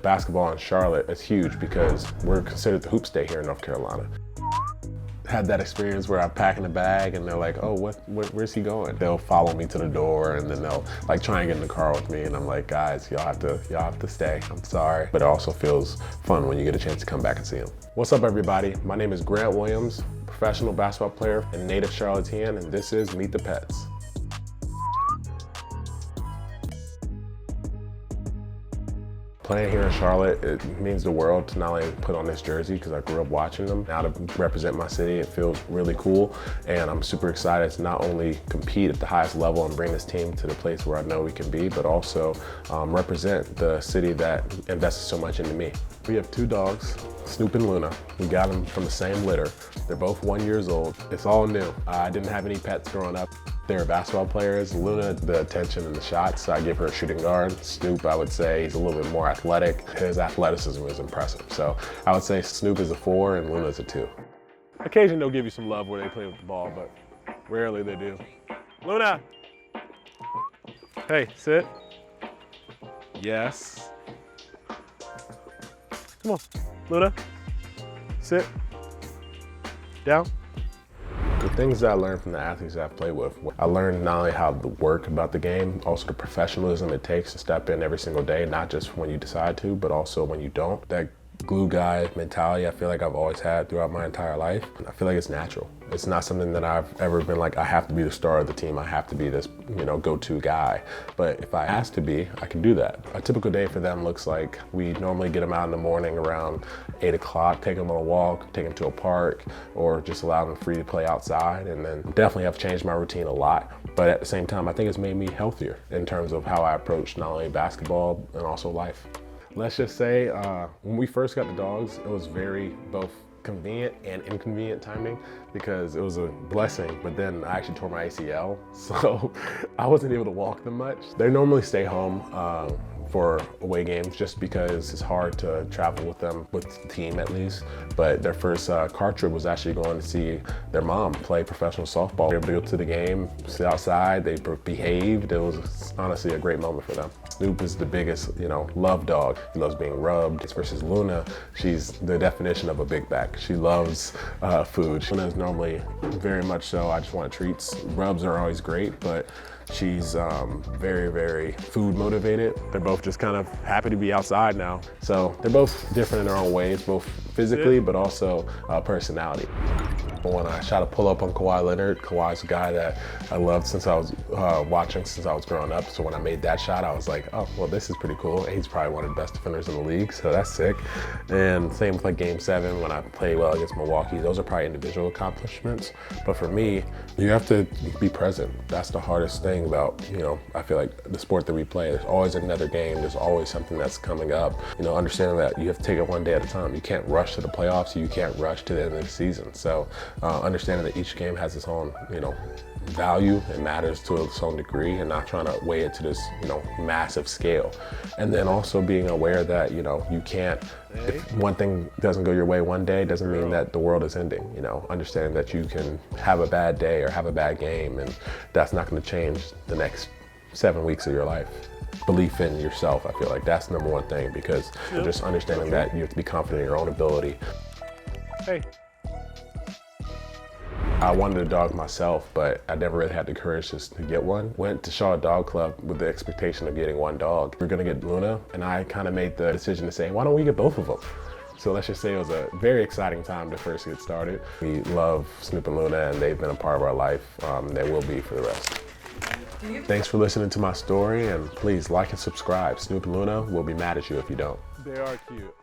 basketball in Charlotte is huge because we're considered the hoop state here in North Carolina. Had that experience where I'm packing a bag and they're like, oh, where's he going? They'll follow me to the door and then they'll like try and get in the car with me, and I'm like, guys, y'all have to stay. I'm sorry. But it also feels fun when you get a chance to come back and see them. What's up, everybody? My name is Grant Williams, professional basketball player and native Charlottean, and this is Meet the Pets. Playing here in Charlotte, it means the world to not only put on this jersey because I grew up watching them. Now to represent my city, it feels really cool. And I'm super excited to not only compete at the highest level and bring this team to the place where I know we can be, but also represent the city that invested so much into me. We have two dogs, Snoop and Luna. We got them from the same litter. They're both 1 year old. It's all new. I didn't have any pets growing up. They're basketball players. Luna, the attention and the shots, so I give her a shooting guard. Snoop, I would say he's a little bit more athletic. His athleticism is impressive. So I would say Snoop is a 4 and Luna is a 2. Occasionally they'll give you some love where they play with the ball, but rarely they do. Luna! Hey, sit. Yes. Come on, Luna. Sit. Down. The things that I learned from the athletes that I've played with, I learned not only how to work about the game, also the professionalism it takes to step in every single day, not just when you decide to, but also when you don't. That glue guy mentality I feel like I've always had throughout my entire life. I feel like it's natural. It's not something that I've ever been like, I have to be the star of the team. I have to be this, go-to guy. But if I ask to be, I can do that. A typical day for them looks like we normally get them out in the morning around 8 o'clock, take them on a walk, take them to a park, or just allow them free to play outside. And then definitely have changed my routine a lot. But at the same time, I think it's made me healthier in terms of how I approach not only basketball and also life. Let's just say when we first got the dogs, it was very both convenient and inconvenient timing because it was a blessing, but then I actually tore my ACL, so I wasn't able to walk them much. They normally stay home for away games just because it's hard to travel with them, with the team at least. But their first car trip was actually going to see their mom play professional softball. They were able to go to the game, sit outside, they behaved. It was honestly a great moment for them. Snoop is the biggest, love dog. He loves being rubbed. Versus Luna, she's the definition of a big back. She loves food. Luna is normally very much so, I just want treats. Rubs are always great, but she's very, very food motivated. They're both just kind of happy to be outside now. So they're both different in their own ways, both physically, but also personality. When I shot a pull-up on Kawhi Leonard, Kawhi's a guy that I loved since I was watching since I was growing up. So when I made that shot, I was like, oh, well, this is pretty cool. He's probably one of the best defenders in the league, so that's sick. And same with like Game 7 when I played well against Milwaukee. Those are probably individual accomplishments. But for me, you have to be present. That's the hardest thing about, I feel like the sport that we play. There's always another game. There's always something that's coming up. Understanding that you have to take it one day at a time. You can't rush to the playoffs. You can't rush to the end of the season. So understanding that each game has its own, value and matters to its own degree, and not trying to weigh it to this, massive scale. And then also being aware that, you can't, if one thing doesn't go your way one day, doesn't mean that the world is ending. Understanding that you can have a bad day or have a bad game, and that's not going to change the next 7 weeks of your life. Belief in yourself, I feel like that's the number one thing, because just understanding that you have to be confident in your own ability. Hey. I wanted a dog myself, but I never really had the courage to get one. Went to Charlotte Dog Club with the expectation of getting one dog. We were gonna get Luna, and I kind of made the decision to say, why don't we get both of them? So let's just say it was a very exciting time to first get started. We love Snoop and Luna, and they've been a part of our life. They will be for the rest. Thanks for listening to my story, and please like and subscribe. Snoop and Luna will be mad at you if you don't. They are cute.